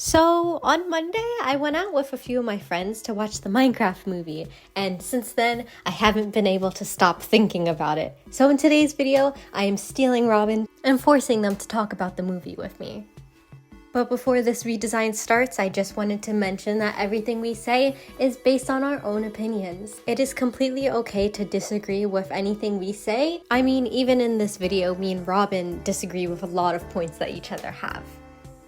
So on Monday, I went out with a few of my friends to watch the Minecraft movie, and since then, I haven't been able to stop thinking about it. So in today's video, I am stealing Robin and forcing them to talk about the movie with me. But before this redesign starts, I just wanted to mention that everything we say is based on our own opinions. It is completely okay to disagree with anything we say. I mean, even in this video, me and Robin disagree with a lot of points that each other have.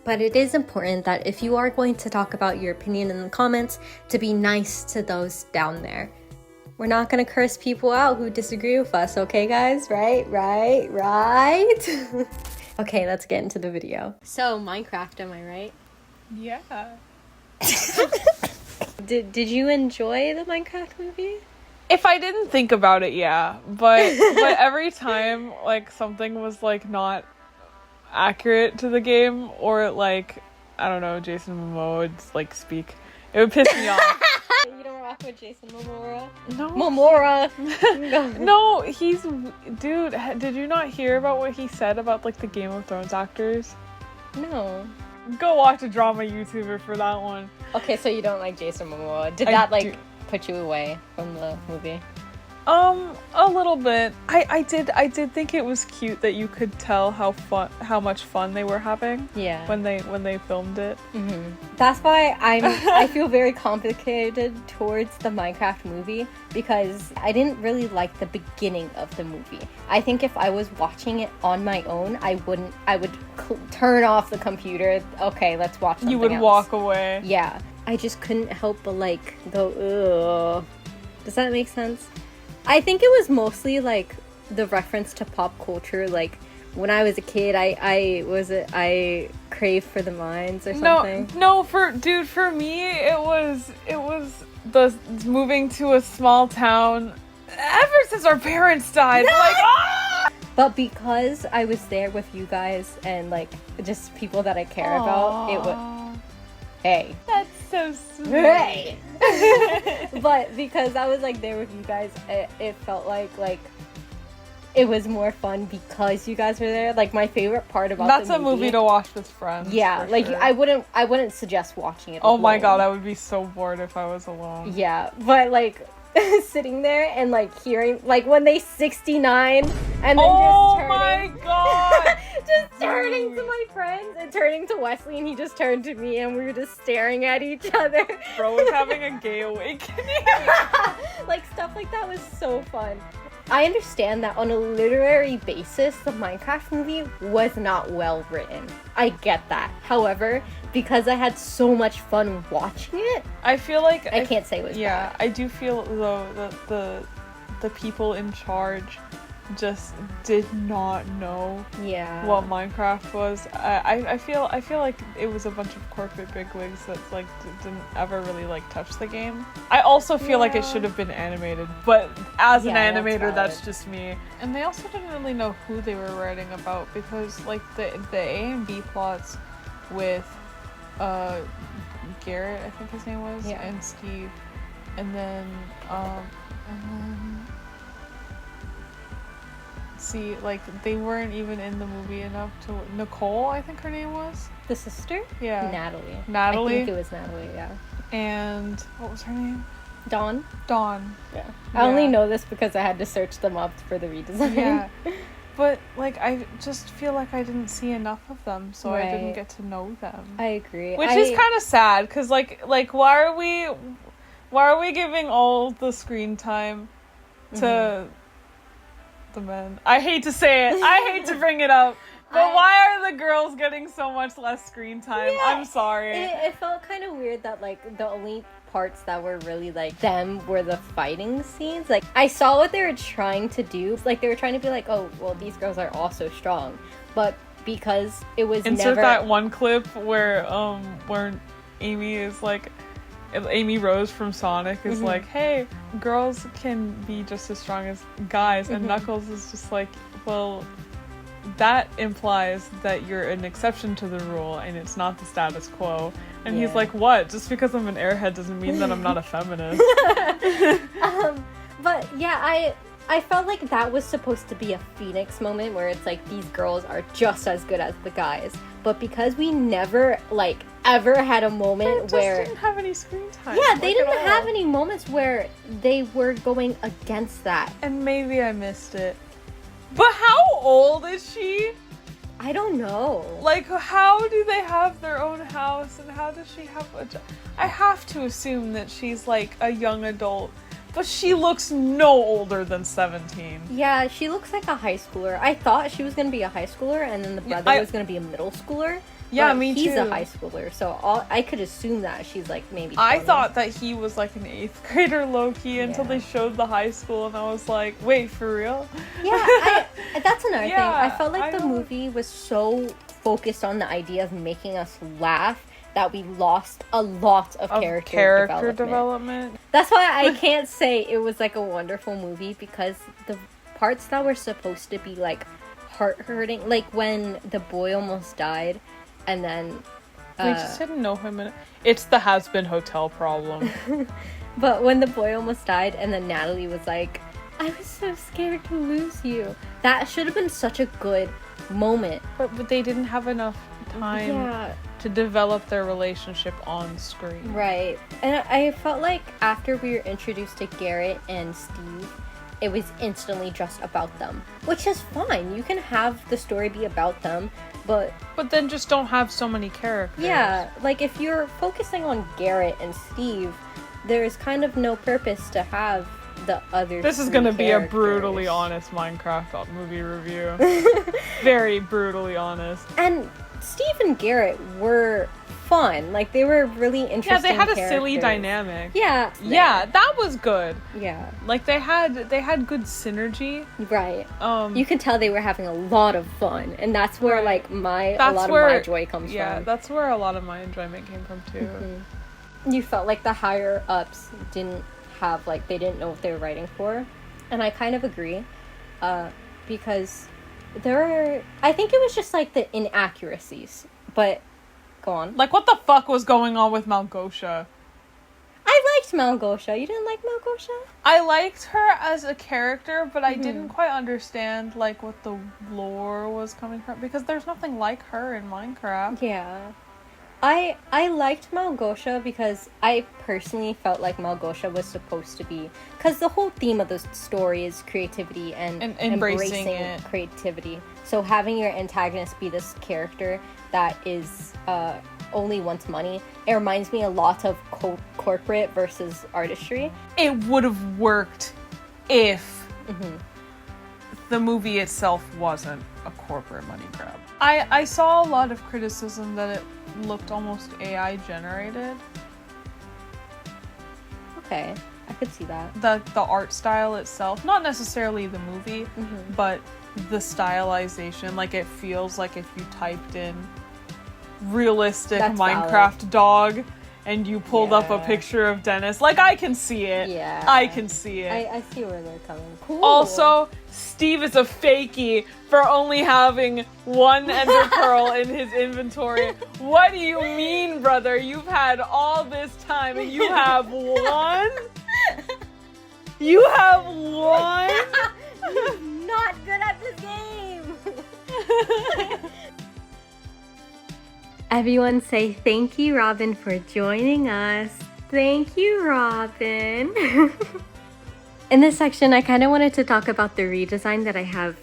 But it is important that if you are going to talk about your opinion in the comments, to be nice to those down there. We're not gonna curse people out who disagree with us, okay guys? Right? Okay, let's get into the video. So, Minecraft, am I right? Yeah. Did you enjoy the Minecraft movie? If I didn't think about it, yeah. But every time like something was like not accurate to the game, or like I don't know, Jason Momoa would like speak, it would piss me off. You don't rock with Jason Momoa? No. Momoa! No, he's... Dude, did you not hear about what he said about like the Game of Thrones actors? No. Go watch a drama YouTuber for that one. Okay, so you don't like Jason Momoa. Did I that like do. put you away from the movie? A little bit. I did think it was cute that you could tell how much fun they were having. Yeah. When they filmed it. Mm-hmm. That's why I feel very complicated towards the Minecraft movie, because I didn't really like the beginning of the movie. I think if I was watching it on my own, I would turn off the computer. Okay, let's watch something You would else. walk away. Yeah. I just couldn't help but like go, ugh. Does that make sense? I think it was mostly like the reference to pop culture. Like when I was a kid, I craved for the mines or something. No, for me it was the moving to a small town ever since our parents died. No! Like, ah! But because I was there with you guys and like just people that I care about, it was. Hey. That's so sweet. Hey. But because I was like there with you guys, it felt like it was more fun because you guys were there. Like my favorite part about that's the movie, a movie to watch with friends. Yeah, like sure. I wouldn't suggest watching it Oh alone. my god, I would be so bored if I was alone. Yeah, but like sitting there and like hearing like when they 69 and then oh just turning. My god. Just turning to my friends and turning to Wesley, and he just turned to me and we were just staring at each other. Bro was having a gay awakening. Like stuff like that was so fun. I understand that on a literary basis, the Minecraft movie was not well written. I get that. However, because I had so much fun watching it, I feel like I can't say it was bad. I do feel though that the people in charge just did not know what Minecraft was. I feel like it was a bunch of corporate bigwigs that like didn't ever really like touch the game. I also feel like it should have been animated, but as an animator, that's just me. And they also didn't really know who they were writing about, because like the A and B plots with Garrett, I think his name was, and Steve, and then see, like, they weren't even in the movie enough to... Nicole, I think her name was? The sister? Yeah. Natalie. Natalie? I think it was Natalie, yeah. And... what was her name? Dawn? Dawn. Yeah. I only know this because I had to search them up for the redesign. Yeah. But, like, I just feel like I didn't see enough of them, so I didn't get to know them. I agree. Which is kind of sad, because, like, why are we giving all the screen time to... the men. I hate to say it. I hate to bring it up. But why are the girls getting so much less screen time? Yeah, I'm sorry. It felt kind of weird that, like, the only parts that were really, like, them were the fighting scenes. Like, I saw what they were trying to do. Like, they were trying to be like, oh, well, these girls are also strong. But because it was Insert that one clip where Amy is, like... Amy Rose from Sonic is like, hey, girls can be just as strong as guys, and Knuckles is just like, well, that implies that you're an exception to the rule and it's not the status quo. And he's like, what? Just because I'm an airhead doesn't mean that I'm not a feminist. But yeah, I felt like that was supposed to be a Phoenix moment where it's like these girls are just as good as the guys. But because we never, like, ever had a moment where... They didn't have any screen time. Yeah, they didn't have any moments where they were going against that. And maybe I missed it. But how old is she? I don't know. Like, how do they have their own house, and how does she have a job? I have to assume that she's, like, a young adult. But she looks no older than 17. Yeah, she looks like a high schooler. I thought she was going to be a high schooler, and then the brother was going to be a middle schooler. Yeah, me too. He's a high schooler, so I could assume that she's like maybe 20. I thought that he was like an 8th grader low-key until they showed the high school, and I was like, wait, for real? Yeah, that's another thing. I felt like the movie was so focused on the idea of making us laugh that we lost a lot of character development. That's why I can't say it was like a wonderful movie, because the parts that were supposed to be like heart-hurting, like when the boy almost died, and then we just didn't know him. It's the has-been hotel problem. But when the boy almost died, and then Natalie was like, "I was so scared to lose you." That should have been such a good moment. But they didn't have enough time to develop their relationship on screen. Right. And I felt like after we were introduced to Garrett and Steve, it was instantly just about them, which is fine. You can have the story be about them, but then just don't have so many characters. Yeah, like if you're focusing on Garrett and Steve, there's kind of no purpose to have the other This is going to be a brutally honest Minecraft movie review. Very brutally honest. And Steve and Garrett were fun. Like, they were really interesting. Yeah, they had a silly dynamic. Yeah. Yeah, that was good. Yeah. Like, they had good synergy. Right. You can tell they were having a lot of fun, and that's where like a lot of my joy comes from. Yeah, that's where a lot of my enjoyment came from too. Mm-hmm. You felt like the higher ups didn't have, like, they didn't know what they were writing for, and I kind of agree, because I think it was just like the inaccuracies, but go on. Like, what the fuck was going on with Malgosha? I liked Malgosha. You didn't like Malgosha? I liked her as a character, but I didn't quite understand, like, what the lore was coming from, because there's nothing like her in Minecraft. Yeah. I liked Malgosha because I personally felt like Malgosha was supposed to be, because the whole theme of the story is creativity and embracing creativity. So having your antagonist be this character that is only wants money, it reminds me a lot of corporate versus artistry. It would have worked if the movie itself wasn't a corporate money grab. I saw a lot of criticism that it looked almost AI generated. Okay, I could see that. The art style itself, not necessarily the movie, but the stylization, like it feels like if you typed in realistic Minecraft dog and you pulled up a picture of Dennis, like I can see it. Yeah. I can see it. I see where they're coming. Cool. Also, Steve is a fakie for only having one ender pearl in his inventory. What do you mean, brother? You've had all this time and you have one? You have one? You're not good at this game. Everyone say thank you, Robin, for joining us. Thank you, Robin. In this section, I kind of wanted to talk about the redesign that I have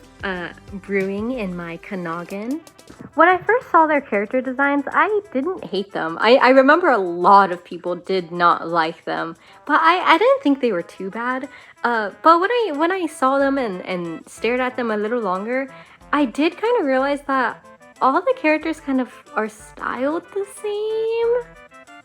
brewing in my Noggin. When I first saw their character designs, I didn't hate them. I remember a lot of people did not like them, but I didn't think they were too bad. But when I saw them and stared at them a little longer, I did kind of realize that all the characters kind of are styled the same.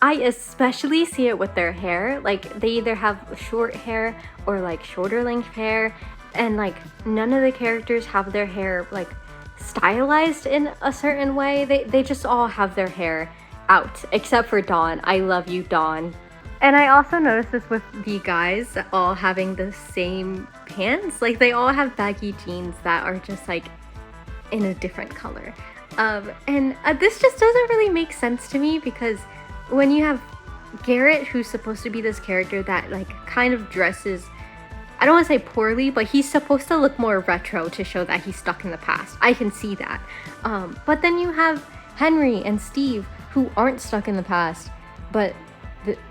I especially see it with their hair. Like, they either have short hair or like shorter length hair, and like none of the characters have their hair like stylized in a certain way. They just all have their hair out, except for Dawn. I love you, Dawn. And I also noticed this with the guys all having the same pants. Like, they all have baggy jeans that are just like in a different color. And this just doesn't really make sense to me, because when you have Garrett, who's supposed to be this character that like kind of dresses, I don't want to say poorly, but he's supposed to look more retro to show that he's stuck in the past. I can see that. But then you have Henry and Steve who aren't stuck in the past, but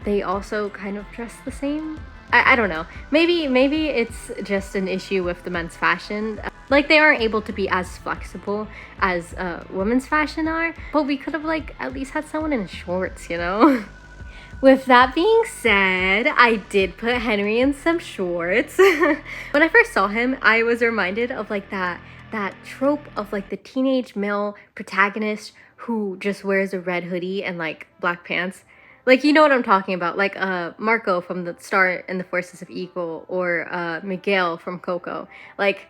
they also kind of dress the same. I don't know. Maybe it's just an issue with the men's fashion. Like, they aren't able to be as flexible as women's fashion are, but we could have like at least had someone in shorts, you know? With that being said, I did put Henry in some shorts. When I first saw him, I was reminded of like that trope of like the teenage male protagonist who just wears a red hoodie and like black pants. Like, you know what I'm talking about, like Marco from The Star and the Forces of Evil, or Miguel from Coco, like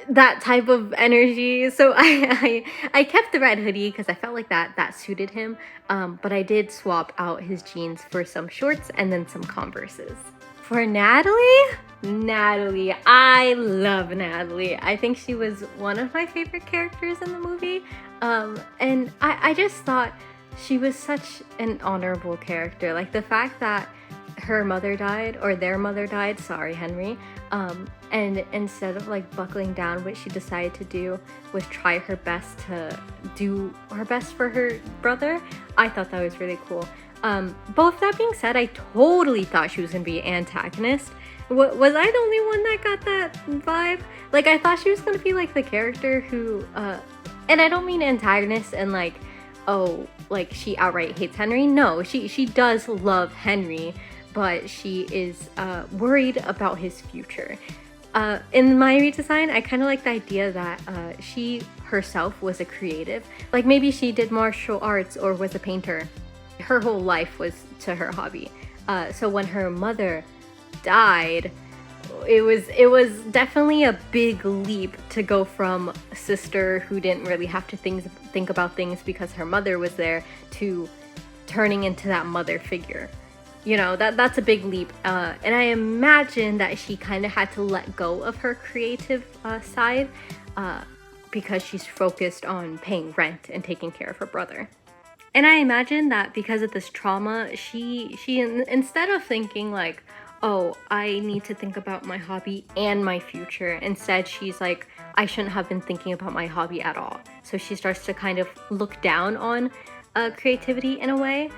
that type of energy. So I kept the red hoodie because I felt like that suited him, but I did swap out his jeans for some shorts and then some Converses. For Natalie, I love Natalie. I think she was one of my favorite characters in the movie, and I just thought she was such an honorable character. Like, the fact that her mother died, or their mother died, sorry Henry, and instead of like buckling down, what she decided to do was try her best to do her best for her brother. I thought that was really cool. Both that being said, I totally thought she was gonna be an antagonist. Was I the only one that got that vibe? Like, I thought she was gonna be like the character who and I don't mean antagonist and like, oh, like she outright hates Henry. No, she does love Henry, but she is worried about his future. In my redesign, I kind of like the idea that she herself was a creative. Like, maybe she did martial arts or was a painter. Her whole life was to her hobby. So when her mother died, it was definitely a big leap to go from a sister who didn't really have to think about things because her mother was there, to turning into that mother figure. You know, that's a big leap, and I imagine that she kind of had to let go of her creative side because she's focused on paying rent and taking care of her brother. And I imagine that because of this trauma, she instead of thinking like, oh, I need to think about my hobby and my future, instead she's like, I shouldn't have been thinking about my hobby at all. So she starts to kind of look down on creativity in a way,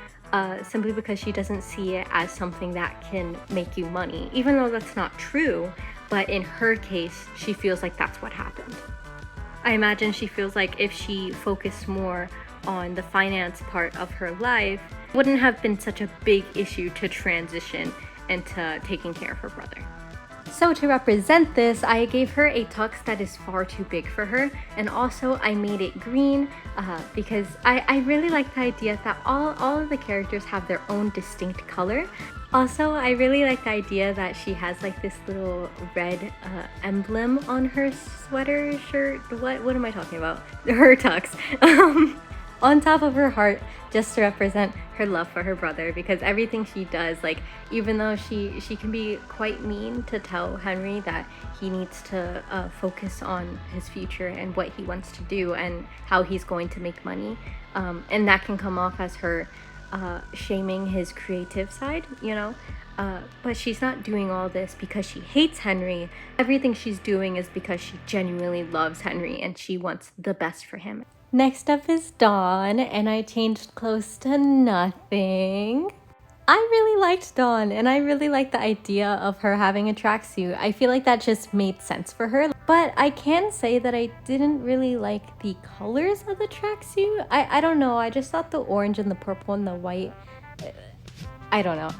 simply because she doesn't see it as something that can make you money, even though that's not true. But in her case, she feels like that's what happened. I imagine she feels like if she focused more on the finance part of her life, it wouldn't have been such a big issue to transition into taking care of her brother. So to represent this, I gave her a tux that is far too big for her, and also I made it green because I really like the idea that all of the characters have their own distinct color. Also, I really like the idea that she has like this little red emblem on her sweater, shirt, what am I talking about? Her tux. On top of her heart, just to represent her love for her brother, because everything she does, like, even though she can be quite mean to tell Henry that he needs to focus on his future and what he wants to do and how he's going to make money, and that can come off as her shaming his creative side, you know, but she's not doing all this because she hates Henry. Everything she's doing is because she genuinely loves Henry and she wants the best for him. Next up is Dawn, and I changed close to nothing. I really liked Dawn, and I really liked the idea of her having a tracksuit. I feel like that just made sense for her. But I can say that I didn't really like the colors of the tracksuit. I don't know, I just thought the orange and the purple and the white, I don't know.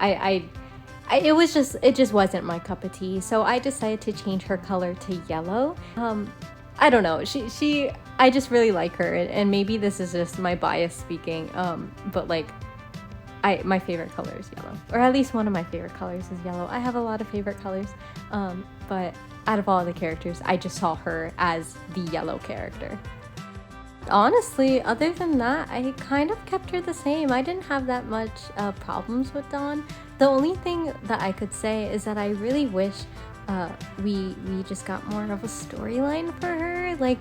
It just wasn't my cup of tea. So I decided to change her color to yellow. I don't know, I just really like her, and maybe this is just my bias speaking, but like, my favorite color is yellow, or at least one of my favorite colors is yellow. I have a lot of favorite colors, but out of all the characters, I just saw her as the yellow character. Honestly, other than that, I kind of kept her the same. I didn't have that much problems with Dawn. The only thing that I could say is that I really wish we just got more of a storyline for her. Like,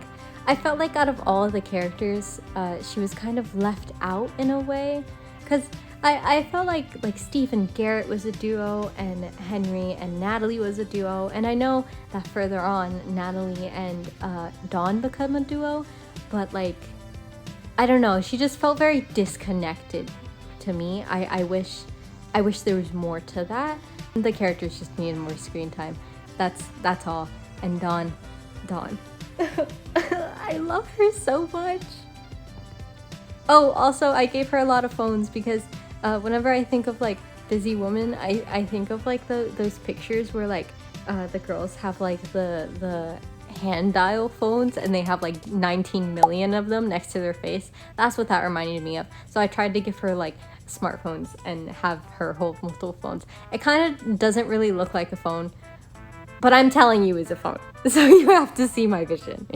I felt like out of all of the characters, she was kind of left out in a way. because I felt like Steve and Garrett was a duo, and Henry and Natalie was a duo, and I know that further on Natalie and Dawn become a duo, but like, I don't know, she just felt very disconnected to me. I wish there was more to that. The characters just needed more screen time. That's all. And Dawn. I love her so much. Oh, also I gave her a lot of phones because whenever I think of like busy woman, I think of like those pictures where like the girls have like the hand dial phones and they have like 19 million of them next to their face. That's what that reminded me of. So I tried to give her like smartphones and have her hold multiple phones. It kind of doesn't really look like a phone, but I'm telling you it's a phone. So you have to see my vision.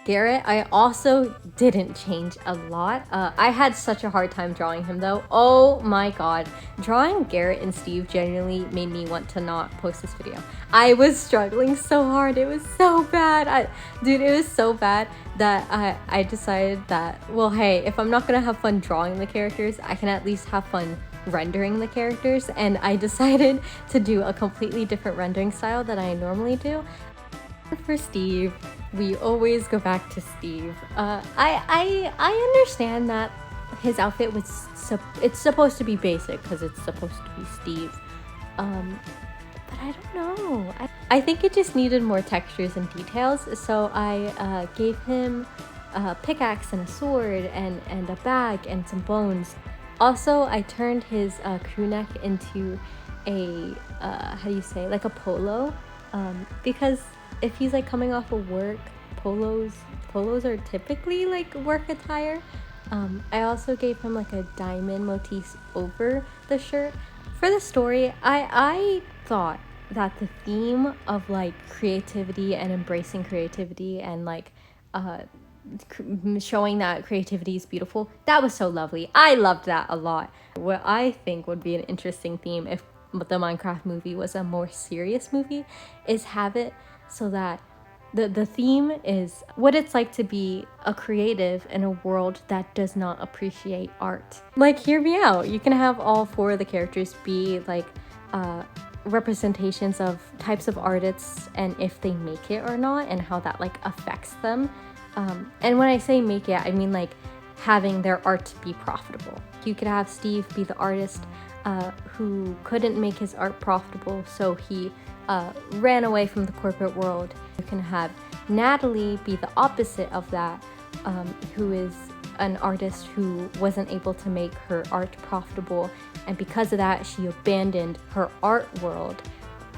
Garrett, I also didn't change a lot. I had such a hard time drawing him though. Oh my god. Drawing Garrett and Steve genuinely made me want to not post this video. I was struggling so hard. It was so bad. Dude, it was so bad that I decided that, well, hey, if I'm not gonna have fun drawing the characters, I can at least have fun rendering the characters. And I decided to do a completely different rendering style that I normally do. For Steve, we always go back to Steve. I understand that his outfit was it's supposed to be basic because it's supposed to be Steve, but I don't know. I think it just needed more textures and details, so I gave him a pickaxe and a sword and a bag and some bones. Also, I turned his crew neck into a how do you say, like a polo, because if he's like coming off of work, polos are typically like work attire. I also gave him like a diamond motif over the shirt. For the story, I thought that the theme of like creativity and embracing creativity and like showing that creativity is beautiful, that was so lovely. I loved that a lot. What I think would be an interesting theme if the Minecraft movie was a more serious movie is have it so that the theme is what it's like to be a creative in a world that does not appreciate art. Like, hear me out. You can have all four of the characters be like representations of types of artists and if they make it or not and how that like affects them. And when I say make it, I mean like having their art be profitable. You could have Steve be the artist who couldn't make his art profitable, so he ran away from the corporate world. You can have Natalie be the opposite of that, who is an artist who wasn't able to make her art profitable, and because of that she abandoned her art world.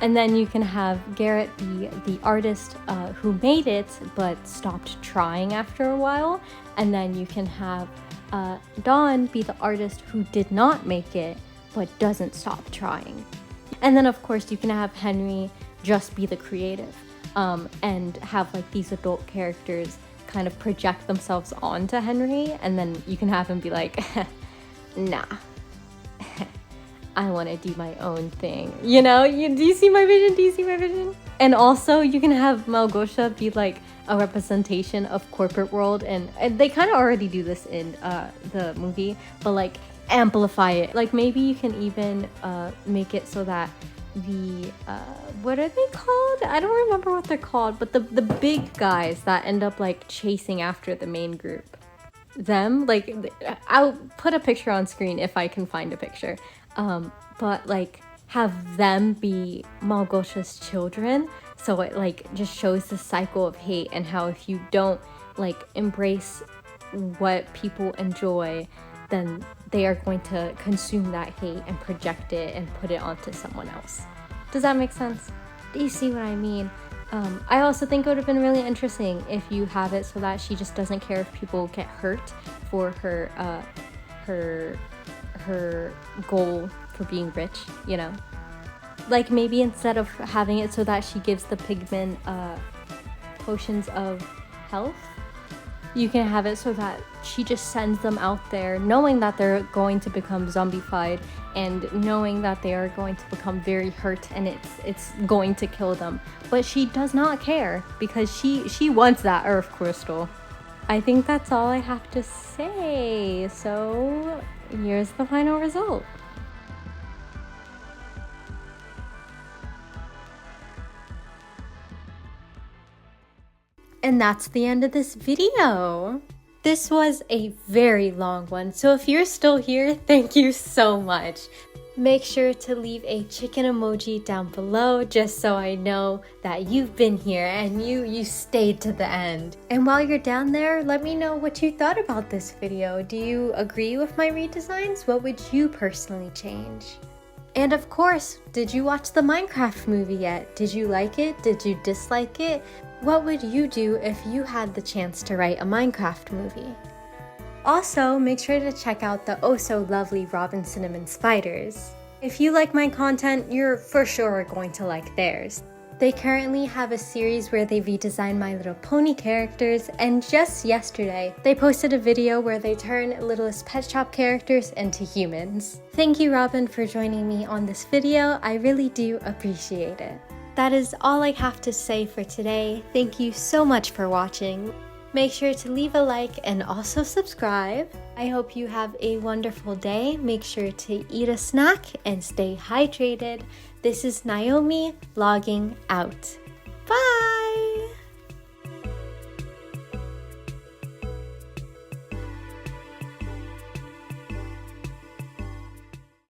And then you can have Garrett be the artist who made it but stopped trying after a while, and then you can have Dawn be the artist who did not make it but doesn't stop trying. And then of course you can have Henry just be the creative, and have like these adult characters kind of project themselves onto Henry, and then you can have him be like, nah, I want to do my own thing. You know, do you see my vision? Do you see my vision? And also you can have Malgosha be like a representation of corporate world, and they kind of already do this in the movie, but like amplify it. Like maybe you can even make it so that the what are they called? I don't remember what they're called, but the big guys that end up like chasing after the main group, them, like, I'll put a picture on screen if I can find a picture, but like have them be Malgosha's children, so it like just shows the cycle of hate and how if you don't like embrace what people enjoy, then they are going to consume that hate and project it and put it onto someone else. Does that make sense? Do you see what I mean? I also think it would have been really interesting if you have it so that she just doesn't care if people get hurt for her goal for being rich, you know? Like maybe instead of having it so that she gives the pigmen potions of health, you can have it so that she just sends them out there knowing that they're going to become zombified and knowing that they are going to become very hurt and it's going to kill them. But she does not care because she wants that earth crystal. I think that's all I have to say. So here's the final result. And that's the end of this video. This was a very long one, so if you're still here, thank you so much. Make sure to leave a chicken emoji down below just so I know that you've been here and you stayed to the end. And while you're down there, let me know what you thought about this video. Do you agree with my redesigns? What would you personally change? And of course, did you watch the Minecraft movie yet? Did you like it? Did you dislike it? What would you do if you had the chance to write a Minecraft movie? Also, make sure to check out the oh so lovely Robin Cinnamon spiders. If you like my content, you're for sure going to like theirs. They currently have a series where they redesign My Little Pony characters, and just yesterday, they posted a video where they turn Littlest Pet Shop characters into humans. Thank you, Robin, for joining me on this video. I really do appreciate it. That is all I have to say for today. Thank you so much for watching. Make sure to leave a like and also subscribe. I hope you have a wonderful day. Make sure to eat a snack and stay hydrated. This is Naomi logging out. Bye!